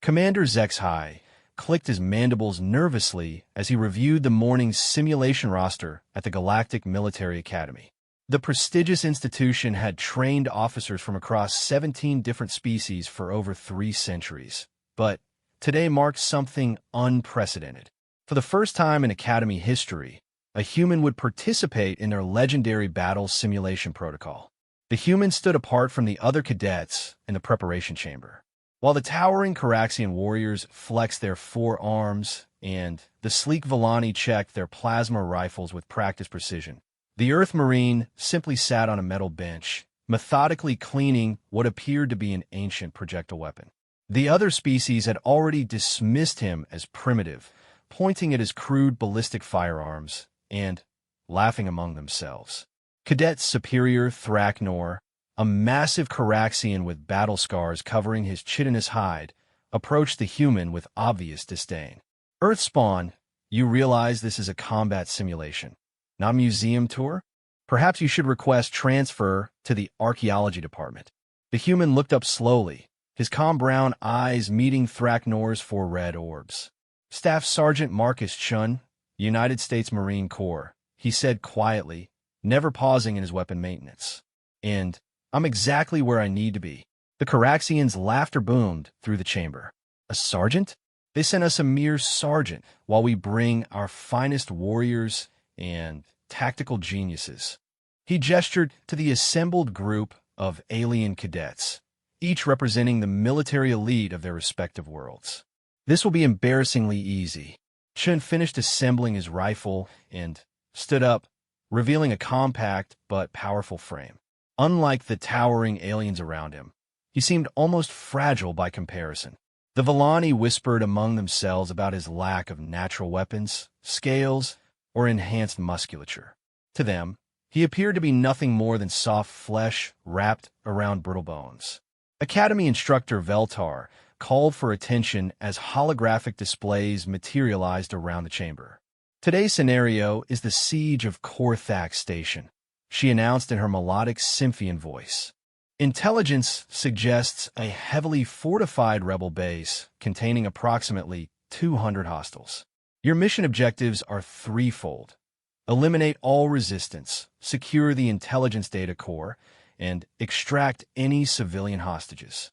Commander Zexhai clicked his mandibles nervously as he reviewed the morning's simulation roster at the Galactic Military Academy. The prestigious institution had trained officers from across 17 different species for over 3 centuries. But today marked something unprecedented. For the first time in Academy history, a human would participate in their legendary battle simulation protocol. The human stood apart from the other cadets in the preparation chamber. While the towering Caraxian warriors flexed their forearms and the sleek Villani checked their plasma rifles with practiced precision, the Earth Marine simply sat on a metal bench, methodically cleaning what appeared to be an ancient projectile weapon. The other species had already dismissed him as primitive, pointing at his crude ballistic firearms and laughing among themselves. Cadet Superior Thraknor, a massive Caraxian with battle scars covering his chitinous hide, approached the human with obvious disdain. Earthspawn, you realize this is a combat simulation, not a museum tour? Perhaps you should request transfer to the archaeology department. The human looked up slowly, his calm brown eyes meeting Thraknor's 4 red orbs. Staff Sergeant Marcus Chun, United States Marine Corps, he said quietly, never pausing in his weapon maintenance. And I'm exactly where I need to be. The Caraxians' laughter boomed through the chamber. A sergeant? They sent us a mere sergeant while we bring our finest warriors and tactical geniuses. He gestured to the assembled group of alien cadets, each representing the military elite of their respective worlds. This will be embarrassingly easy. Chun finished assembling his rifle and stood up, revealing a compact but powerful frame. Unlike the towering aliens around him, he seemed almost fragile by comparison. The Villani whispered among themselves about his lack of natural weapons, scales, or enhanced musculature. To them, he appeared to be nothing more than soft flesh wrapped around brittle bones. Academy instructor Veltar called for attention as holographic displays materialized around the chamber. Today's scenario is the siege of Korthak Station, she announced in her melodic Symphian voice. Intelligence suggests a heavily fortified rebel base containing approximately 200 hostiles. Your mission objectives are threefold. Eliminate all resistance, secure the intelligence data core, and extract any civilian hostages.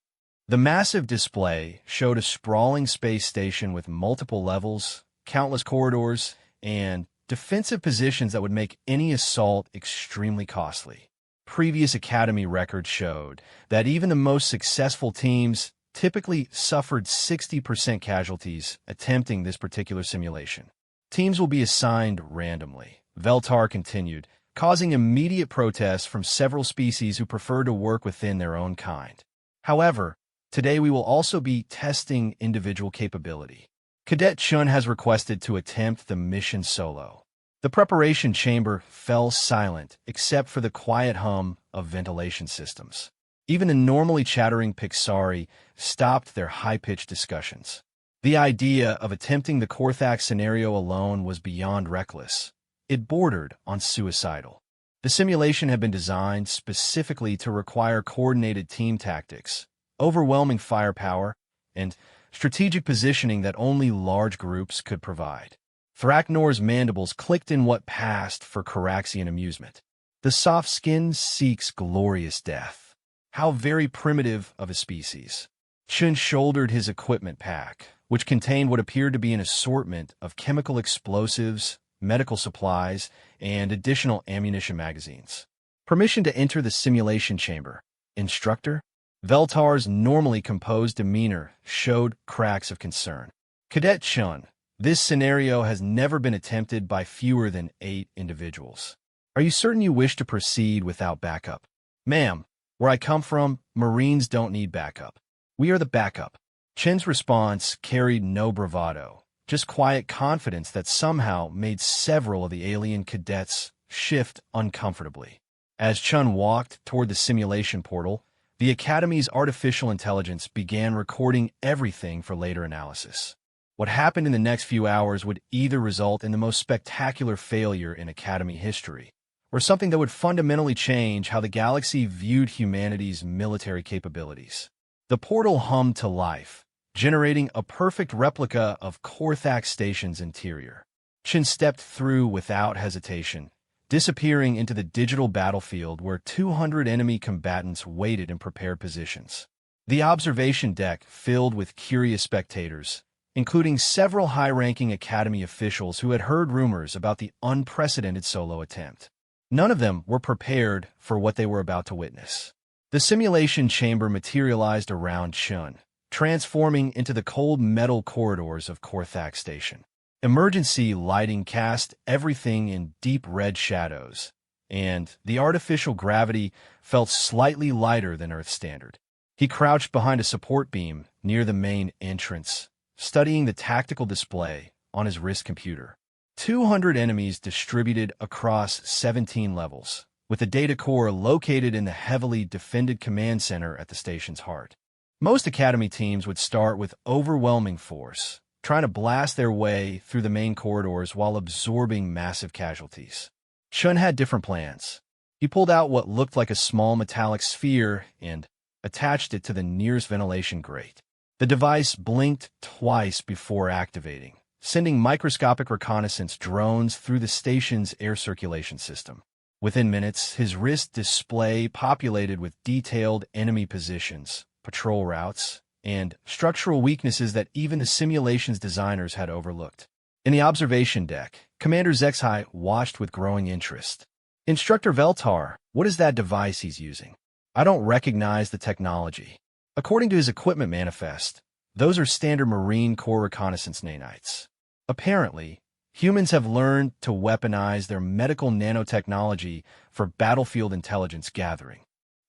The massive display showed a sprawling space station with multiple levels, countless corridors, and defensive positions that would make any assault extremely costly. Previous Academy records showed that even the most successful teams typically suffered 60% casualties attempting this particular simulation. Teams will be assigned randomly, Veltar continued, causing immediate protests from several species who prefer to work within their own kind. However, today we will also be testing individual capability. Cadet Chun has requested to attempt the mission solo. The preparation chamber fell silent except for the quiet hum of ventilation systems. Even the normally chattering Pixari stopped their high-pitched discussions. The idea of attempting the Korthak scenario alone was beyond reckless. It bordered on suicidal. The simulation had been designed specifically to require coordinated team tactics, overwhelming firepower, and strategic positioning that only large groups could provide. Thraknor's mandibles clicked in what passed for Caraxian amusement. The soft skin seeks glorious death. How very primitive of a species. Chun shouldered his equipment pack, which contained what appeared to be an assortment of chemical explosives, medical supplies, and additional ammunition magazines. Permission to enter the simulation chamber. Instructor? Veltar's normally composed demeanor showed cracks of concern. Cadet Chun, this scenario has never been attempted by fewer than 8 individuals. Are you certain you wish to proceed without backup? Ma'am, where I come from, Marines don't need backup. We are the backup. Chen's response carried no bravado, just quiet confidence that somehow made several of the alien cadets shift uncomfortably. As Chun walked toward the simulation portal, the Academy's artificial intelligence began recording everything for later analysis. What happened in the next few hours would either result in the most spectacular failure in Academy history, or something that would fundamentally change how the galaxy viewed humanity's military capabilities. The portal hummed to life, generating a perfect replica of Korthak Station's interior. Chen stepped through without hesitation, disappearing into the digital battlefield where 200 enemy combatants waited in prepared positions. The observation deck filled with curious spectators, including several high-ranking Academy officials who had heard rumors about the unprecedented solo attempt. None of them were prepared for what they were about to witness. The simulation chamber materialized around Chun, transforming into the cold metal corridors of Korthak Station. Emergency lighting cast everything in deep red shadows, and the artificial gravity felt slightly lighter than Earth standard. He crouched behind a support beam near the main entrance, studying the tactical display on his wrist computer. 200 enemies distributed across 17 levels, with the data core located in the heavily defended command center at the station's heart. Most Academy teams would start with overwhelming force, trying to blast their way through the main corridors while absorbing massive casualties. Chun had different plans. He pulled out what looked like a small metallic sphere and attached it to the nearest ventilation grate. The device blinked twice before activating, sending microscopic reconnaissance drones through the station's air circulation system. Within minutes, his wrist display populated with detailed enemy positions, patrol routes, and structural weaknesses that even the simulation's designers had overlooked. In the observation deck, Commander Zexhai watched with growing interest. "Instructor Veltar, what is that device he's using? I don't recognize the technology." According to his equipment manifest, those are standard Marine Corps reconnaissance nanites. Apparently, humans have learned to weaponize their medical nanotechnology for battlefield intelligence gathering.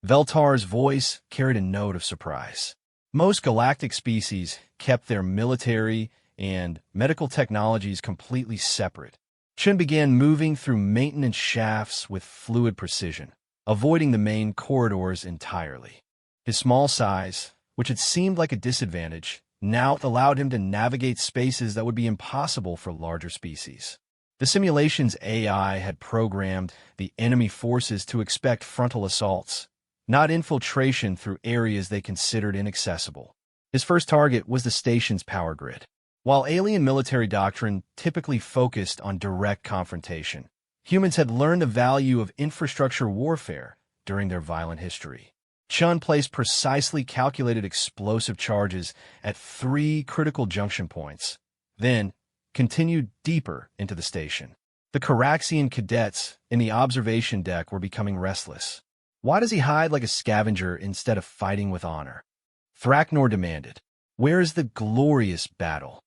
Veltar's voice carried a note of surprise. Most galactic species kept their military and medical technologies completely separate. Chen began moving through maintenance shafts with fluid precision, avoiding the main corridors entirely. His small size, which had seemed like a disadvantage, now allowed him to navigate spaces that would be impossible for larger species. The simulation's AI had programmed the enemy forces to expect frontal assaults, not infiltration through areas they considered inaccessible. His first target was the station's power grid. While alien military doctrine typically focused on direct confrontation, humans had learned the value of infrastructure warfare during their violent history. Chun placed precisely calculated explosive charges at 3 critical junction points, then continued deeper into the station. The Caraxian cadets in the observation deck were becoming restless. Why does he hide like a scavenger instead of fighting with honor? Thraknor demanded. Where is the glorious battle?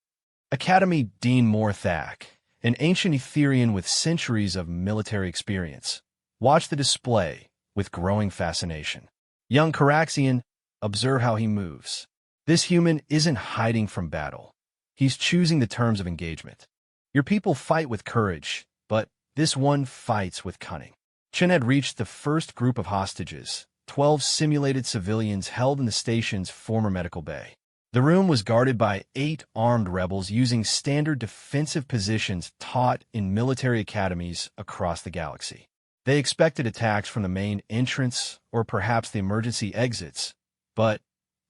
Academy Dean Morthak, an ancient Etherian with centuries of military experience, watched the display with growing fascination. Young Caraxian, observe how he moves. This human isn't hiding from battle. He's choosing the terms of engagement. Your people fight with courage, but this one fights with cunning. Chen had reached the first group of hostages, 12 simulated civilians held in the station's former medical bay. The room was guarded by 8 armed rebels using standard defensive positions taught in military academies across the galaxy. They expected attacks from the main entrance or perhaps the emergency exits, but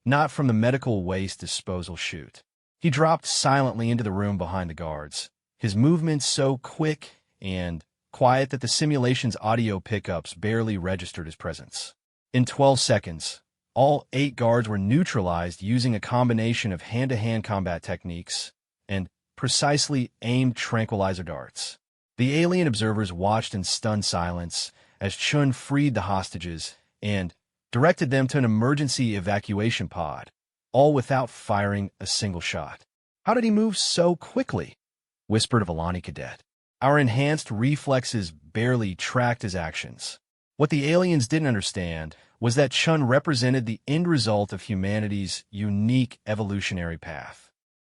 not from the medical waste disposal chute. He dropped silently into the room behind the guards, his movements so quick and quiet that the simulation's audio pickups barely registered his presence. In 12 seconds, all 8 guards were neutralized using a combination of hand-to-hand combat techniques and precisely aimed tranquilizer darts. The alien observers watched in stunned silence as Chun freed the hostages and directed them to an emergency evacuation pod, all without firing a single shot. "How did he move so quickly?" whispered a Volani cadet. "Our enhanced reflexes barely tracked his actions." What the aliens didn't understand was that Chun represented the end result of humanity's unique evolutionary path.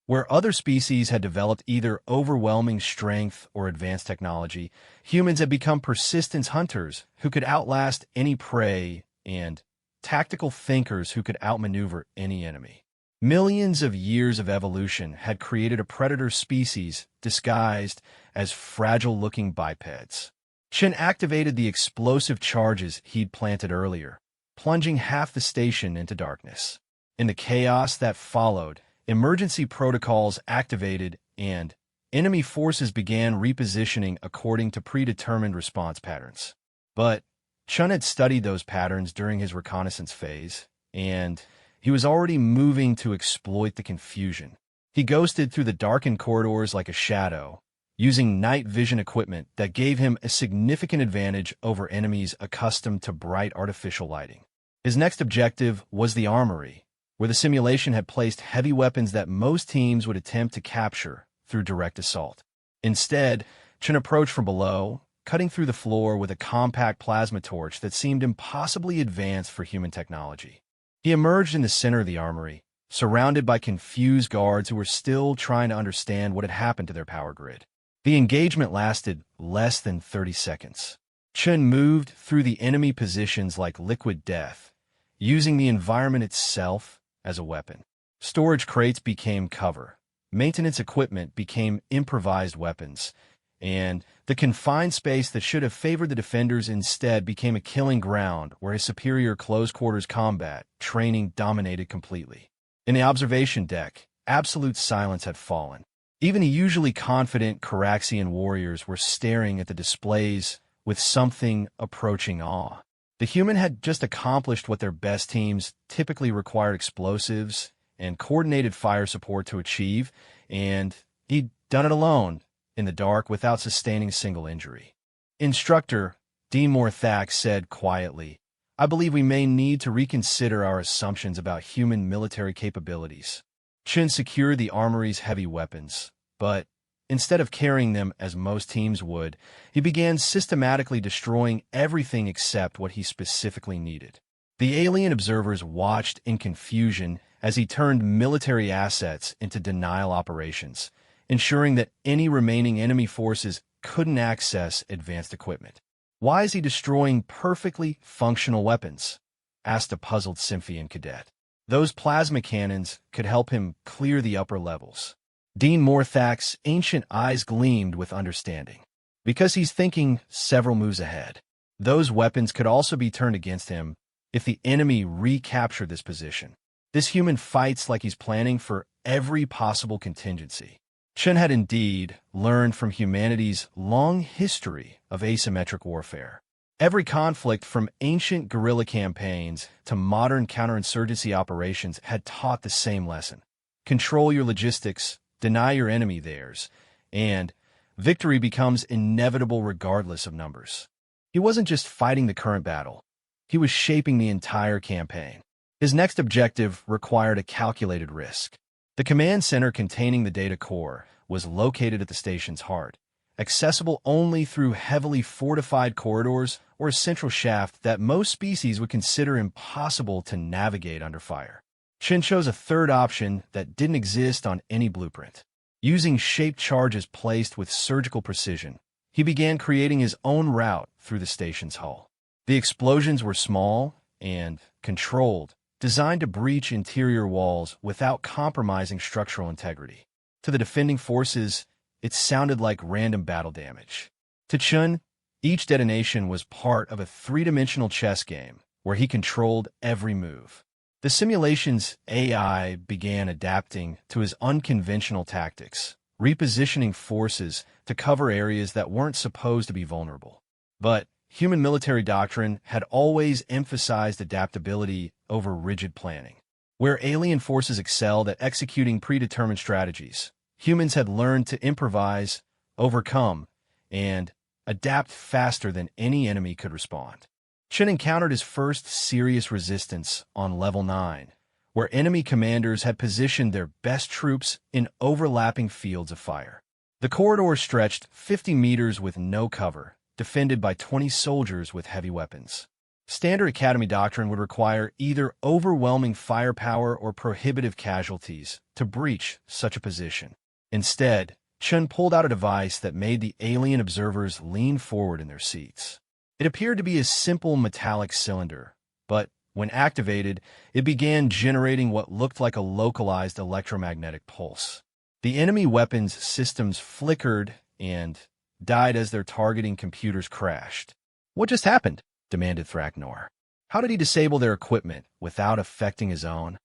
Where other species had developed either overwhelming strength or advanced technology, humans had become persistence hunters who could outlast any prey and tactical thinkers who could outmaneuver any enemy. Millions of years of evolution had created a predator species disguised as fragile-looking bipeds. Chen activated the explosive charges he'd planted earlier, plunging half the station into darkness. In the chaos that followed, emergency protocols activated, and enemy forces began repositioning according to predetermined response patterns. But Chun had studied those patterns during his reconnaissance phase, and he was already moving to exploit the confusion. He ghosted through the darkened corridors like a shadow, using night vision equipment that gave him a significant advantage over enemies accustomed to bright artificial lighting. His next objective was the armory, where the simulation had placed heavy weapons that most teams would attempt to capture through direct assault. Instead, Chun approached from below, cutting through the floor with a compact plasma torch that seemed impossibly advanced for human technology. He emerged in the center of the armory, surrounded by confused guards who were still trying to understand what had happened to their power grid. The engagement lasted less than 30 seconds. Chun moved through the enemy positions like liquid death, using the environment itself as a weapon. Storage crates became cover, maintenance equipment became improvised weapons, and the confined space that should have favored the defenders instead became a killing ground where his superior close-quarters combat training dominated completely. In the observation deck, absolute silence had fallen. Even the usually confident Caraxian warriors were staring at the displays with something approaching awe. The human had just accomplished what their best teams typically required explosives and coordinated fire support to achieve, and he'd done it alone, in the dark, without sustaining a single injury. Instructor Dean Morthax said quietly, "I believe we may need to reconsider our assumptions about human military capabilities." Chun secured the armory's heavy weapons, but instead of carrying them as most teams would, he began systematically destroying everything except what he specifically needed. The alien observers watched in confusion as he turned military assets into denial operations, ensuring that any remaining enemy forces couldn't access advanced equipment. "Why is he destroying perfectly functional weapons?" asked a puzzled Symphian cadet. "Those plasma cannons could help him clear the upper levels." Dean Morthax's ancient eyes gleamed with understanding. "Because he's thinking several moves ahead. Those weapons could also be turned against him if the enemy recaptured this position. This human fights like he's planning for every possible contingency." Chun had indeed learned from humanity's long history of asymmetric warfare. Every conflict from ancient guerrilla campaigns to modern counterinsurgency operations had taught the same lesson. Control your logistics, deny your enemy theirs, and victory becomes inevitable regardless of numbers. He wasn't just fighting the current battle. He was shaping the entire campaign. His next objective required a calculated risk. The command center containing the data core was located at the station's heart, accessible only through heavily fortified corridors or a central shaft that most species would consider impossible to navigate under fire. Chun chose a third option that didn't exist on any blueprint. Using shaped charges placed with surgical precision, he began creating his own route through the station's hull. The explosions were small and controlled, designed to breach interior walls without compromising structural integrity. To the defending forces, it sounded like random battle damage. To Chun, each detonation was part of a three-dimensional chess game where he controlled every move. The simulation's AI began adapting to his unconventional tactics, repositioning forces to cover areas that weren't supposed to be vulnerable. But human military doctrine had always emphasized adaptability over rigid planning. Where alien forces excelled at executing predetermined strategies, humans had learned to improvise, overcome, and adapt faster than any enemy could respond. Chun encountered his first serious resistance on Level 9, where enemy commanders had positioned their best troops in overlapping fields of fire. The corridor stretched 50 meters with no cover, defended by 20 soldiers with heavy weapons. Standard Academy doctrine would require either overwhelming firepower or prohibitive casualties to breach such a position. Instead, Chun pulled out a device that made the alien observers lean forward in their seats. It appeared to be a simple metallic cylinder, but when activated, it began generating what looked like a localized electromagnetic pulse. The enemy weapons systems flickered and died as their targeting computers crashed. "What just happened?" demanded Thraknor. "How did he disable their equipment without affecting his own?"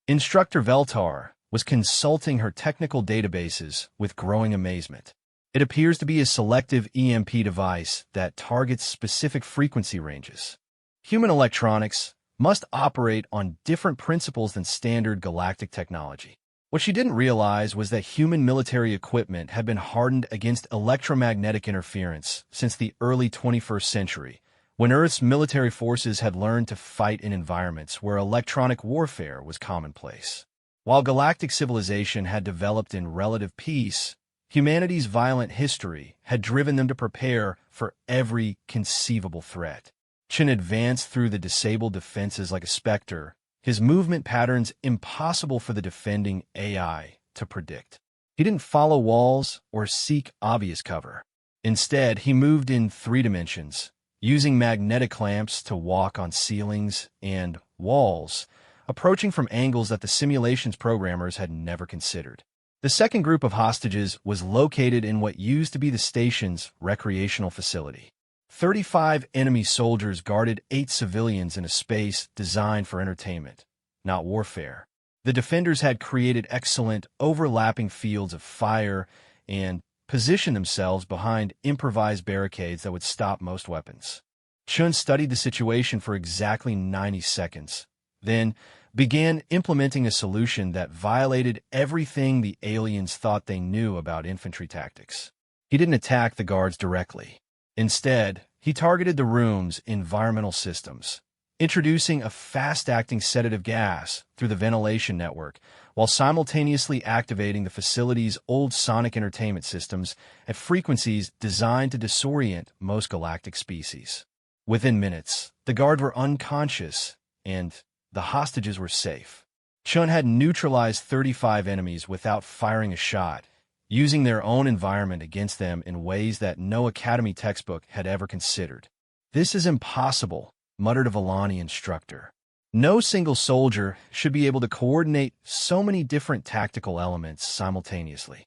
Instructor Veltar was consulting her technical databases with growing amazement. It appears to be a selective EMP device that targets specific frequency ranges. Human electronics must operate on different principles than standard galactic technology. What she didn't realize was that human military equipment had been hardened against electromagnetic interference since the early 21st century, when Earth's military forces had learned to fight in environments where electronic warfare was commonplace. While galactic civilization had developed in relative peace, humanity's violent history had driven them to prepare for every conceivable threat. Chen advanced through the disabled defenses like a specter, his movement patterns impossible for the defending AI to predict. He didn't follow walls or seek obvious cover. Instead, he moved in 3 dimensions, using magnetic clamps to walk on ceilings and walls, approaching from angles that the simulation's programmers had never considered. The second group of hostages was located in what used to be the station's recreational facility. 35 enemy soldiers guarded 8 civilians in a space designed for entertainment, not warfare. The defenders had created excellent, overlapping fields of fire and positioned themselves behind improvised barricades that would stop most weapons. Chun studied the situation for exactly 90 seconds, then began implementing a solution that violated everything the aliens thought they knew about infantry tactics. He didn't attack the guards directly. Instead, he targeted the room's environmental systems, introducing a fast-acting sedative gas through the ventilation network while simultaneously activating the facility's old sonic entertainment systems at frequencies designed to disorient most galactic species. Within minutes, the guards were unconscious and the hostages were safe. Chun had neutralized 35 enemies without firing a shot, using their own environment against them in ways that no Academy textbook had ever considered. "This is impossible," muttered a Vellani instructor. "No single soldier should be able to coordinate so many different tactical elements simultaneously."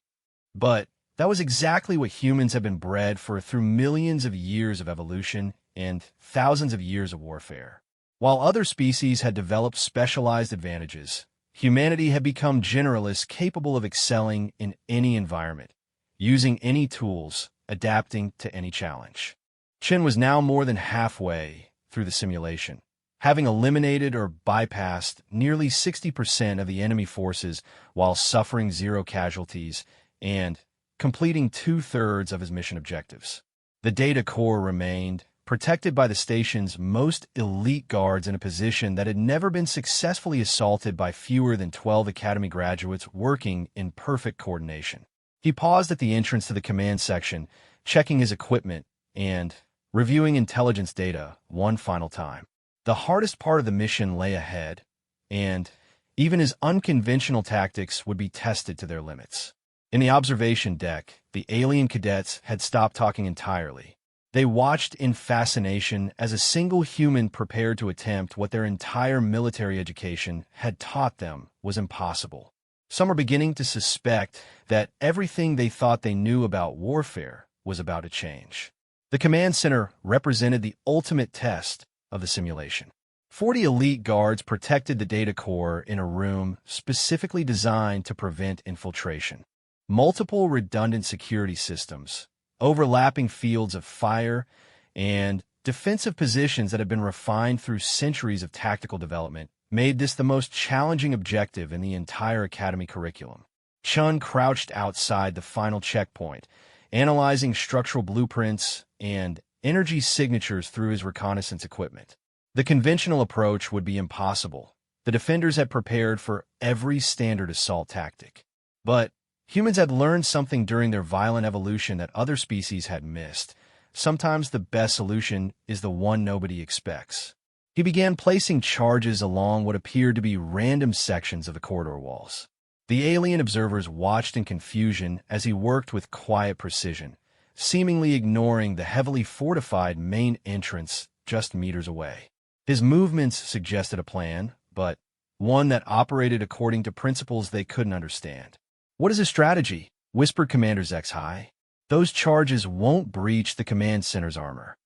But that was exactly what humans have been bred for through millions of years of evolution and thousands of years of warfare. While other species had developed specialized advantages, humanity had become generalists capable of excelling in any environment, using any tools, adapting to any challenge. Chen was now more than halfway through the simulation, having eliminated or bypassed nearly 60% of the enemy forces while suffering 0 casualties and completing 2/3 of his mission objectives. The data core remained, protected by the station's most elite guards in a position that had never been successfully assaulted by fewer than 12 Academy graduates working in perfect coordination. He paused at the entrance to the command section, checking his equipment and reviewing intelligence data one final time. The hardest part of the mission lay ahead, and even his unconventional tactics would be tested to their limits. In the observation deck, the alien cadets had stopped talking entirely. They watched in fascination as a single human prepared to attempt what their entire military education had taught them was impossible. Some were beginning to suspect that everything they thought they knew about warfare was about to change. The command center represented the ultimate test of the simulation. 40 elite guards protected the data core in a room specifically designed to prevent infiltration. Multiple redundant security systems, overlapping fields of fire, and defensive positions that had been refined through centuries of tactical development made this the most challenging objective in the entire Academy curriculum. Chun crouched outside the final checkpoint, analyzing structural blueprints and energy signatures through his reconnaissance equipment. The conventional approach would be impossible. The defenders had prepared for every standard assault tactic. But humans had learned something during their violent evolution that other species had missed. Sometimes the best solution is the one nobody expects. He began placing charges along what appeared to be random sections of the corridor walls. The alien observers watched in confusion as he worked with quiet precision, seemingly ignoring the heavily fortified main entrance just meters away. His movements suggested a plan, but one that operated according to principles they couldn't understand. "What is his strategy?" whispered Commander Zexhai. "Those charges won't breach the command center's armor."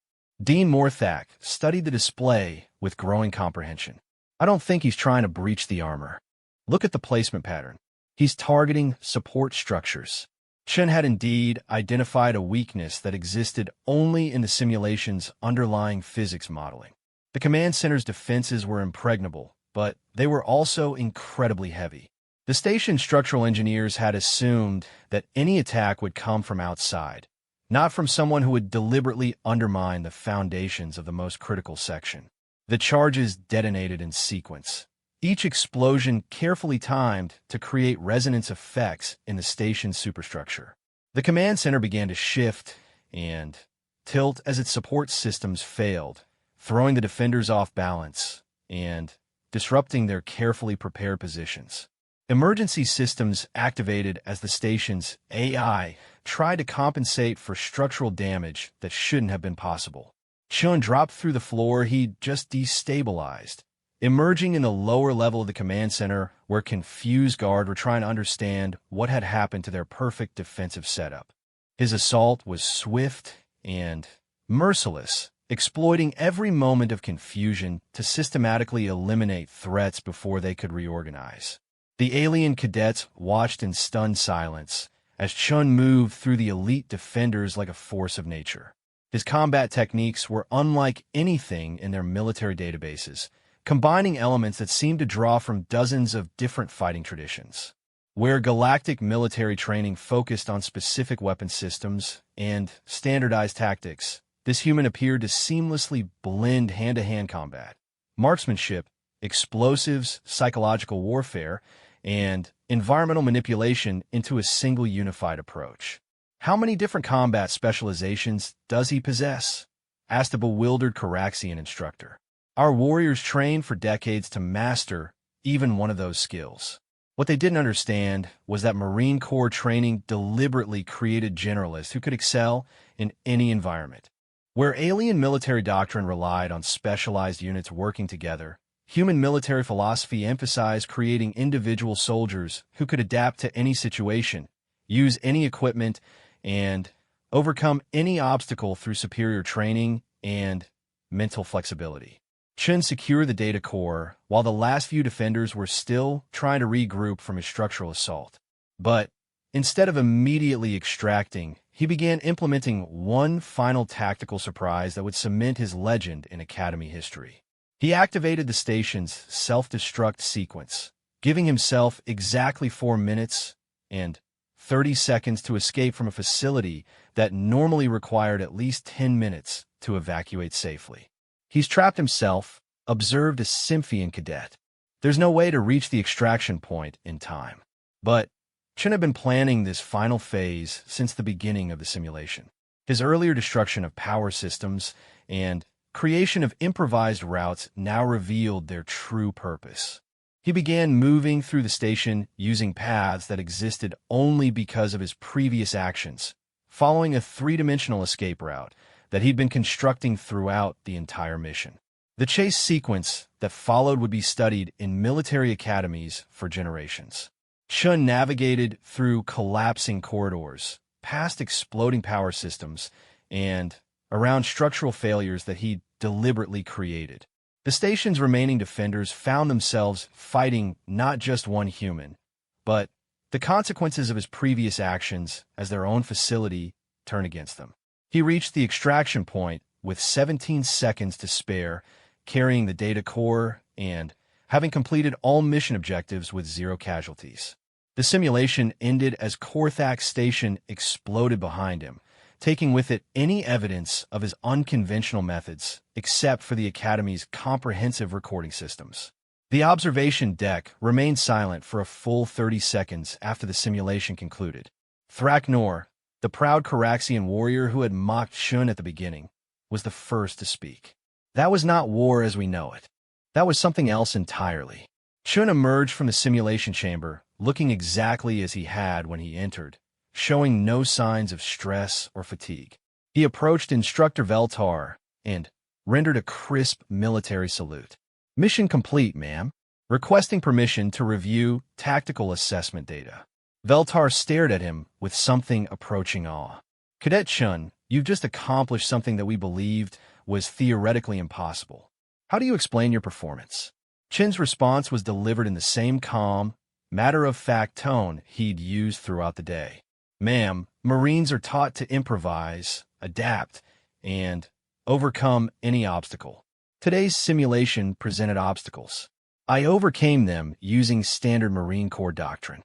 Dean Morthak studied the display with growing comprehension. "I don't think he's trying to breach the armor. Look at the placement pattern." He's targeting support structures. Chun had indeed identified a weakness that existed only in the simulation's underlying physics modeling. The command center's defenses were impregnable, but they were also incredibly heavy. The station's structural engineers had assumed that any attack would come from outside, not from someone who would deliberately undermine the foundations of the most critical section. The charges detonated in sequence, each explosion carefully timed to create resonance effects in the station's superstructure. The command center began to shift and tilt as its support systems failed, throwing the defenders off balance and disrupting their carefully prepared positions. Emergency systems activated as the station's AI tried to compensate for structural damage that shouldn't have been possible. Chun dropped through the floor he'd just destabilized, emerging in the lower level of the command center where confused guards were trying to understand what had happened to their perfect defensive setup. His assault was swift and merciless, exploiting every moment of confusion to systematically eliminate threats before they could reorganize. The alien cadets watched in stunned silence as Chun moved through the elite defenders like a force of nature. His combat techniques were unlike anything in their military databases, combining elements that seemed to draw from dozens of different fighting traditions. Where galactic military training focused on specific weapon systems and standardized tactics, this human appeared to seamlessly blend hand-to-hand combat, marksmanship, explosives, psychological warfare, and environmental manipulation into a single unified approach. "How many different combat specializations does he possess?" asked a bewildered Caraxian instructor. "Our warriors trained for decades to master even one of those skills." What they didn't understand was that Marine Corps training deliberately created generalists who could excel in any environment. Where alien military doctrine relied on specialized units working together, human military philosophy emphasized creating individual soldiers who could adapt to any situation, use any equipment, and overcome any obstacle through superior training and mental flexibility. Chun secured the data core while the last few defenders were still trying to regroup from his structural assault. But instead of immediately extracting, he began implementing one final tactical surprise that would cement his legend in Academy history. He activated the station's self-destruct sequence, giving himself exactly 4 minutes and 30 seconds to escape from a facility that normally required at least 10 minutes to evacuate safely. He's trapped himself, observed a Symphian cadet. There's no way to reach the extraction point in time. But Chun had been planning this final phase since the beginning of the simulation. His earlier destruction of power systems and creation of improvised routes now revealed their true purpose. He began moving through the station using paths that existed only because of his previous actions, following a three-dimensional escape route that he'd been constructing throughout the entire mission. The chase sequence that followed would be studied in military academies for generations. Chun navigated through collapsing corridors, past exploding power systems, and around structural failures that he deliberately created. The station's remaining defenders found themselves fighting not just one human, but the consequences of his previous actions as their own facility turned against them. He reached the extraction point with 17 seconds to spare, carrying the data core and having completed all mission objectives with 0 casualties. The simulation ended as Korthak's station exploded behind him, taking with it any evidence of his unconventional methods, except for the Academy's comprehensive recording systems. The observation deck remained silent for a full 30 seconds after the simulation concluded. Thraknor, the proud Caraxian warrior who had mocked Chun at the beginning, was the first to speak. That was not war as we know it. That was something else entirely. Chun emerged from the simulation chamber, looking exactly as he had when he entered, showing no signs of stress or fatigue. He approached Instructor Veltar and rendered a crisp military salute. "Mission complete, ma'am. Requesting permission to review tactical assessment data." Veltar stared at him with something approaching awe. "Cadet Chun, you've just accomplished something that we believed was theoretically impossible. How do you explain your performance?" Chun's response was delivered in the same calm matter-of-fact tone he'd used throughout the day. "Ma'am, Marines are taught to improvise, adapt, and overcome any obstacle. Today's simulation presented obstacles. I overcame them using standard Marine Corps doctrine."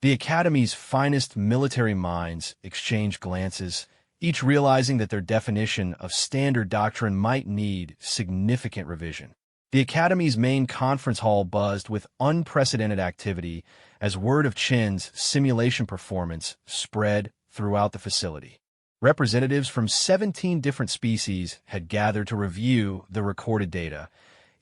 The Academy's finest military minds exchanged glances, each realizing that their definition of standard doctrine might need significant revision. The Academy's main conference hall buzzed with unprecedented activity as word of Chin's simulation performance spread throughout the facility. Representatives from 17 different species had gathered to review the recorded data,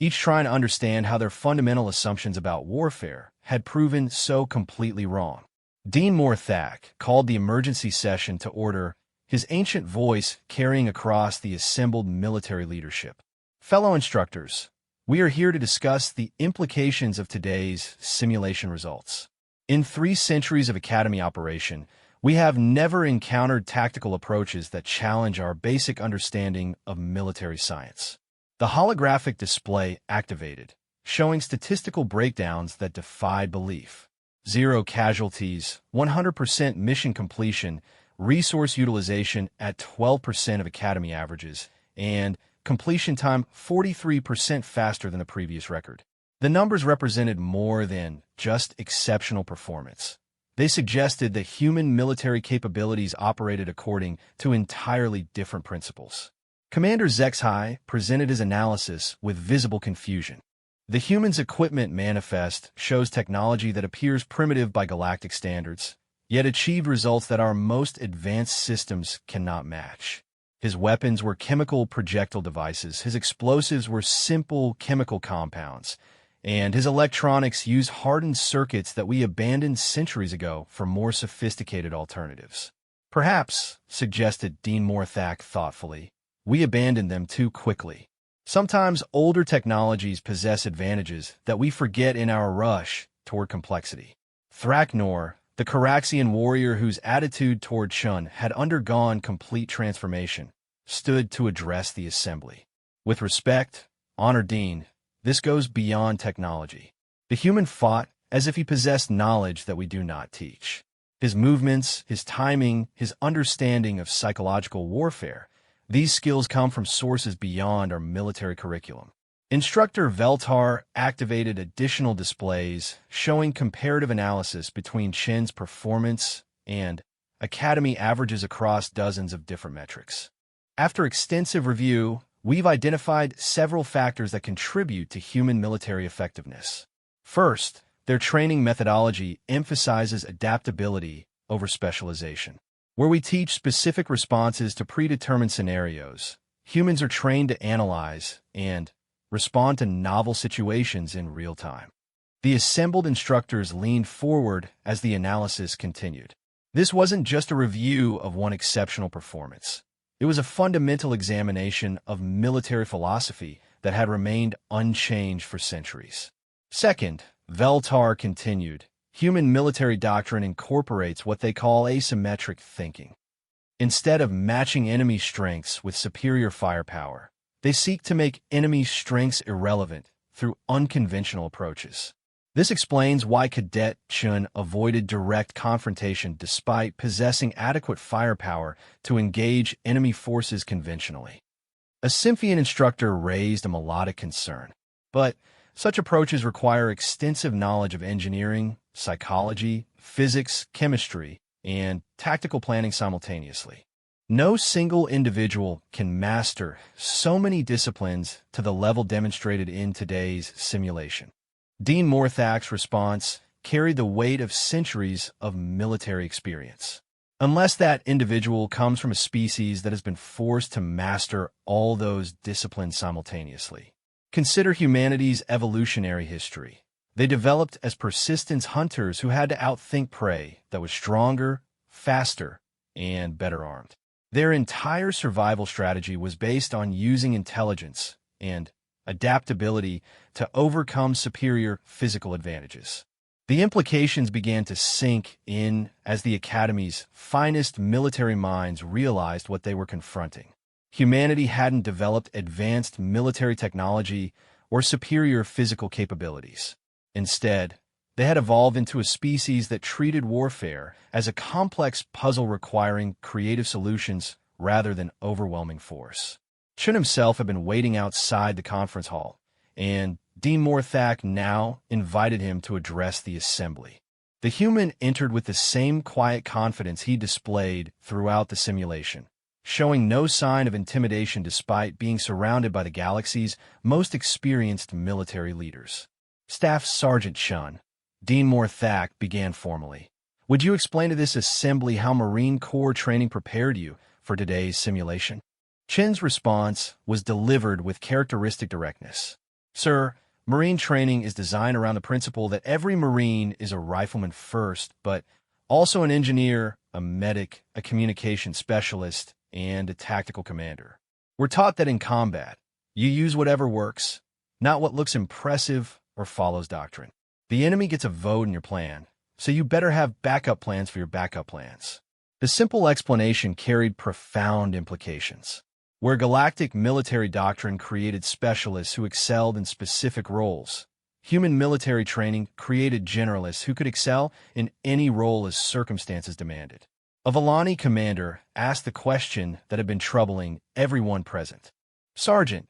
each trying to understand how their fundamental assumptions about warfare had proven so completely wrong. Dean Morthak called the emergency session to order, his ancient voice carrying across the assembled military leadership. "Fellow instructors, we are here to discuss the implications of today's simulation results. In 3 centuries of Academy operation, we have never encountered tactical approaches that challenge our basic understanding of military science." The holographic display activated, showing statistical breakdowns that defied belief. 0 casualties, 100% mission completion, resource utilization at 12% of Academy averages, and completion time 43% faster than the previous record. The numbers represented more than just exceptional performance. They suggested that human military capabilities operated according to entirely different principles. Commander Zexhai presented his analysis with visible confusion. The human's equipment manifest shows technology that appears primitive by galactic standards, yet achieved results that our most advanced systems cannot match. His weapons were chemical projectile devices, his explosives were simple chemical compounds, and his electronics used hardened circuits that we abandoned centuries ago for more sophisticated alternatives. "Perhaps," suggested Dean Morthak thoughtfully, "we abandoned them too quickly. Sometimes older technologies possess advantages that we forget in our rush toward complexity." Thraknor, the Caraxian warrior whose attitude toward Chun had undergone complete transformation, stood to address the assembly. "With respect, Honor Dean, this goes beyond technology. The human fought as if he possessed knowledge that we do not teach. His movements, his timing, his understanding of psychological warfare, these skills come from sources beyond our military curriculum." Instructor Veltar activated additional displays showing comparative analysis between Chin's performance and Academy averages across dozens of different metrics. "After extensive review, we've identified several factors that contribute to human military effectiveness. First, their training methodology emphasizes adaptability over specialization. Where we teach specific responses to predetermined scenarios, humans are trained to analyze and respond to novel situations in real time." The assembled instructors leaned forward as the analysis continued. This wasn't just a review of one exceptional performance. It was a fundamental examination of military philosophy that had remained unchanged for centuries. Second, Veltar continued, human military doctrine incorporates what they call asymmetric thinking. Instead of matching enemy strengths with superior firepower, they seek to make enemy strengths irrelevant through unconventional approaches. This explains why Cadet Chun avoided direct confrontation despite possessing adequate firepower to engage enemy forces conventionally. A Symphian instructor raised a melodic concern, but such approaches require extensive knowledge of engineering, psychology, physics, chemistry, and tactical planning simultaneously. No single individual can master so many disciplines to the level demonstrated in today's simulation. Dean Morthak's response carried the weight of centuries of military experience. Unless that individual comes from a species that has been forced to master all those disciplines simultaneously. Consider humanity's evolutionary history. They developed as persistence hunters who had to outthink prey that was stronger, faster, and better armed. Their entire survival strategy was based on using intelligence and adaptability to overcome superior physical advantages. The implications began to sink in as the Academy's finest military minds realized what they were confronting. Humanity hadn't developed advanced military technology or superior physical capabilities. Instead, They had evolved into a species that treated warfare as a complex puzzle requiring creative solutions rather than overwhelming force. Chun himself had been waiting outside the conference hall, and Dean Morthak now invited him to address the assembly. The human entered with the same quiet confidence he displayed throughout the simulation, showing no sign of intimidation despite being surrounded by the galaxy's most experienced military leaders. Staff Sergeant Chun, Dean Morthak began formally. Would you explain to this assembly how Marine Corps training prepared you for today's simulation? Chin's response was delivered with characteristic directness. Sir, Marine training is designed around the principle that every Marine is a rifleman first, but also an engineer, a medic, a communication specialist, and a tactical commander. We're taught that in combat, you use whatever works, not what looks impressive or follows doctrine. The enemy gets a vote in your plan, so you better have backup plans for your backup plans. The simple explanation carried profound implications. Where galactic military doctrine created specialists who excelled in specific roles, human military training created generalists who could excel in any role as circumstances demanded. A Volani commander asked the question that had been troubling everyone present. Sergeant,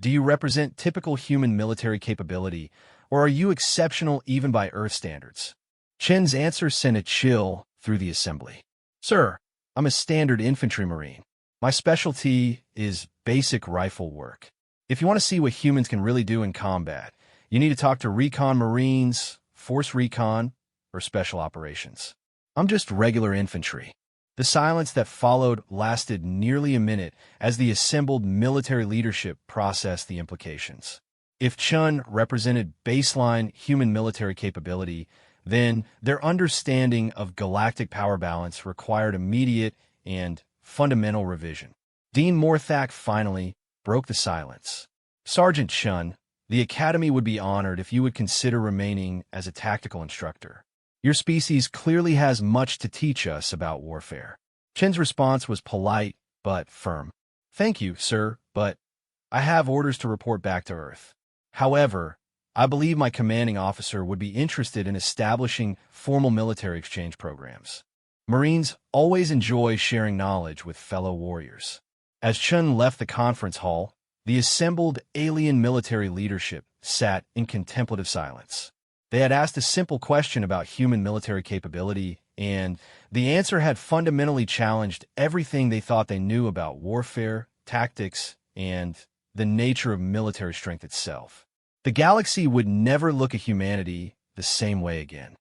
do you represent typical human military capability, or are you exceptional even by Earth standards? Chin's answer sent a chill through the assembly. Sir, I'm a standard infantry marine. My specialty is basic rifle work. If you want to see what humans can really do in combat, you need to talk to recon marines, force recon, or special operations. I'm just regular infantry. The silence that followed lasted nearly a minute as the assembled military leadership processed the implications. If Chun represented baseline human military capability, then their understanding of galactic power balance required immediate and fundamental revision. Dean Morthak finally broke the silence. Sergeant Chun, the Academy would be honored if you would consider remaining as a tactical instructor. Your species clearly has much to teach us about warfare. Chin's response was polite but firm. Thank you, sir, but I have orders to report back to Earth. However, I believe my commanding officer would be interested in establishing formal military exchange programs. Marines always enjoy sharing knowledge with fellow warriors. As Chun left the conference hall, the assembled alien military leadership sat in contemplative silence. They had asked a simple question about human military capability, and the answer had fundamentally challenged everything they thought they knew about warfare, tactics, and the nature of military strength itself. The galaxy would never look at humanity the same way again.